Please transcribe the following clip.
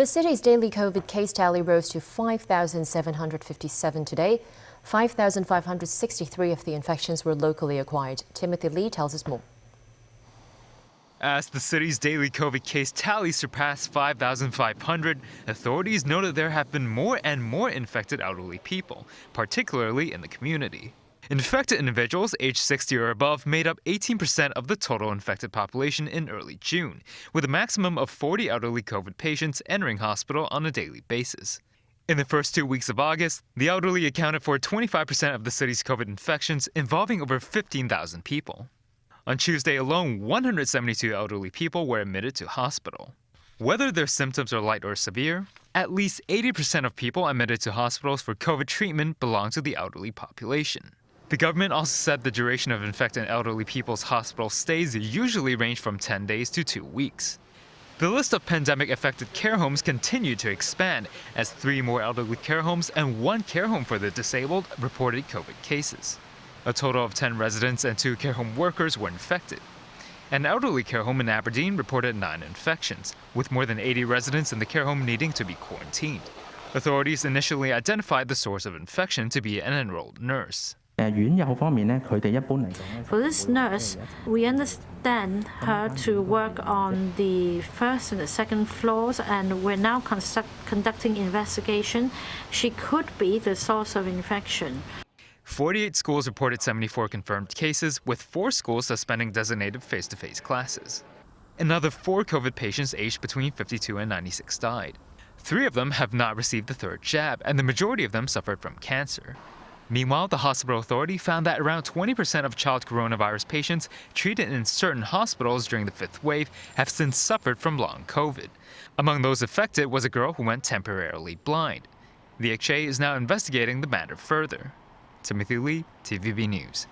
The city's daily COVID case tally rose to 5,757 today. 5,563 of the infections were locally acquired. Timothy Lee tells us more. As the city's daily COVID case tally surpassed 5,500, authorities noted there have been more and more infected elderly people, particularly in the community. Infected individuals aged 60 or above made up 18% of the total infected population in early June, with a maximum of 40 elderly COVID patients entering hospital on a daily basis. In the first 2 weeks of August, the elderly accounted for 25% of the city's COVID infections, involving over 15,000 people. On Tuesday alone, 172 elderly people were admitted to hospital. Whether their symptoms are light or severe, at least 80% of people admitted to hospitals for COVID treatment belong to the elderly population. The government also said the duration of infected elderly people's hospital stays usually range from 10 days to 2 weeks. The list of pandemic-affected care homes continued to expand as 3 more elderly care homes and 1 care home for the disabled reported COVID cases. A total of 10 residents and 2 care home workers were infected. An elderly care home in Aberdeen reported 9 infections, with more than 80 residents in the care home needing to be quarantined. Authorities initially identified the source of infection to be an enrolled nurse. For this nurse, we understand her to work on the first and the second floors, and we're now conducting investigation. She could be the source of infection. 48 schools reported 74 confirmed cases, with 4 schools suspending designated face-to-face classes. Another 4 COVID patients aged between 52 and 96 died. 3 of them have not received the 3rd jab, and the majority of them suffered from cancer. Meanwhile, the hospital authority found that around 20% of child coronavirus patients treated in certain hospitals during the 5th wave have since suffered from long COVID. Among those affected was a girl who went temporarily blind. The HA is now investigating the matter further. Timothy Lee, TVB News.